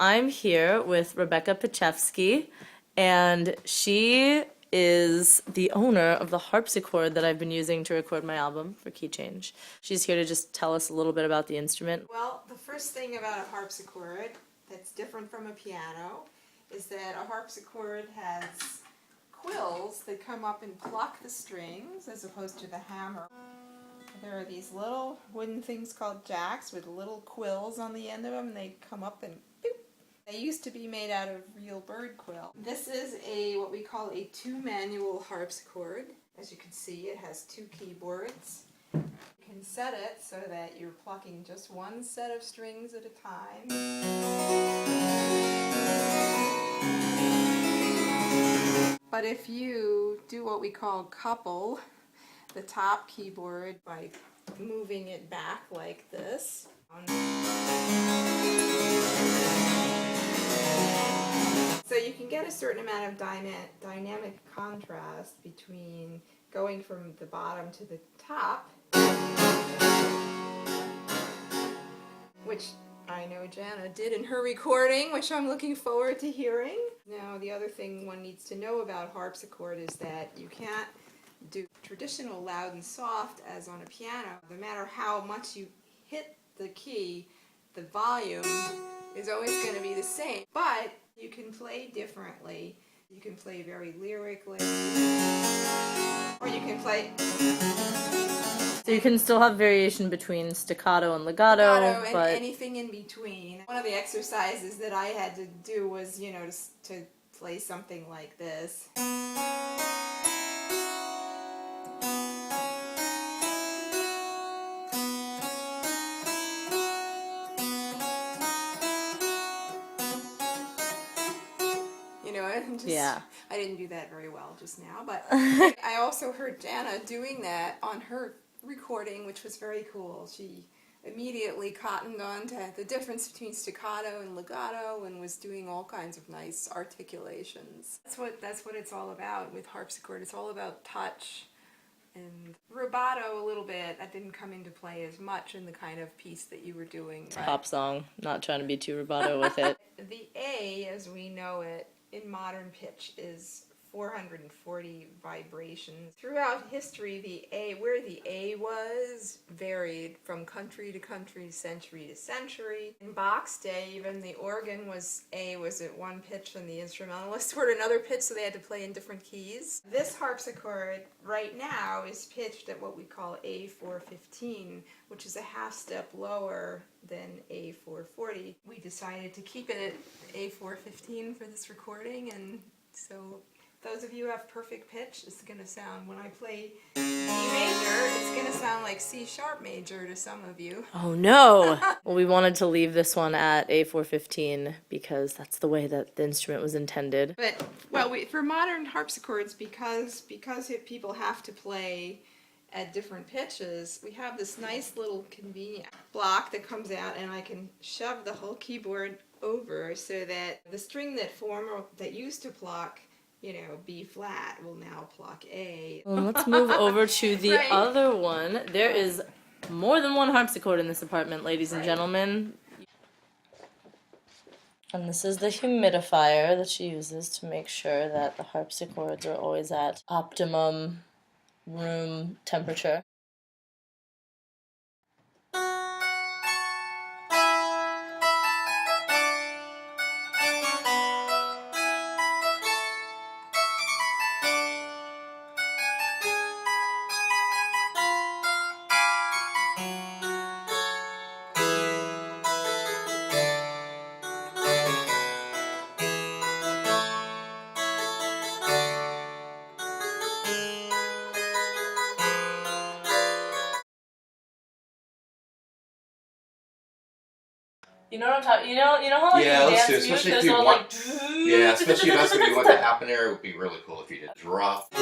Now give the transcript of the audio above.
I'm here with Rebecca Pechefsky, and she is the owner of the harpsichord that I've been using to record my album for Key Change. She's here to just tell us a little bit about the instrument. Well, the first thing about a harpsichord that's different from a piano is that a harpsichord has quills that come up and pluck the strings as opposed to the hammer. There are these little wooden things called jacks with little quills on the end of them, and they come up and boop. They used to be made out of real bird quill. This is what we call a two-manual harpsichord. As you can see, it has two keyboards. You can set it so that you're plucking just one set of strings at a time. But if you do what we call couple the top keyboard by moving it back like this, so you can get a certain amount of dynamic contrast between going from the bottom to the top, which I know Janna did in her recording, which I'm looking forward to hearing. Now, the other thing one needs to know about harpsichord is that you can't do traditional loud and soft as on a piano. No matter how much you hit the key, the volume is always going to be the same. But you can play differently. You can play very lyrically, or you can play... So you can still have variation between staccato and legato, and but anything in between. One of the exercises that I had to do was, to play something like this. yeah. I didn't do that very well just now, but I also heard Janna doing that on her recording, which was very cool. She immediately cottoned on to the difference between staccato and legato and was doing all kinds of nice articulations. That's what it's all about with harpsichord. It's all about touch and rubato a little bit. That didn't come into play as much in the kind of piece that you were doing. It's a pop song, not trying to be too rubato with it. The A, as we know it, in modern pitch is 440 vibrations. Throughout history, where the A was varied from country to country, century to century. In Bach's day, even the organ A was at one pitch and the instrumentalists were at another pitch, so they had to play in different keys. This harpsichord right now is pitched at what we call A415, which is a half step lower than A440. We decided to keep it at A415 for this recording, and so those of you who have perfect pitch, it's going to sound, when I play D major, it's going to sound like C sharp major to some of you. Oh no! Well, we wanted to leave this one at A415 because that's the way that the instrument was intended. But, well, for modern harpsichords, because people have to play at different pitches, we have this nice little convenient block that comes out, and I can shove the whole keyboard over so that the string that used to pluck, B flat, will now pluck A. Well, let's move over to the other one. There is more than one harpsichord in this apartment, ladies and gentlemen. And this is the humidifier that she uses to make sure that the harpsichords are always at optimum room temperature. You know what I'm talking? You know how like yeah, in let's dance do, music, especially if there's you all want, like yeah, especially if that's what you want to happen there. It would be really cool if you did drop.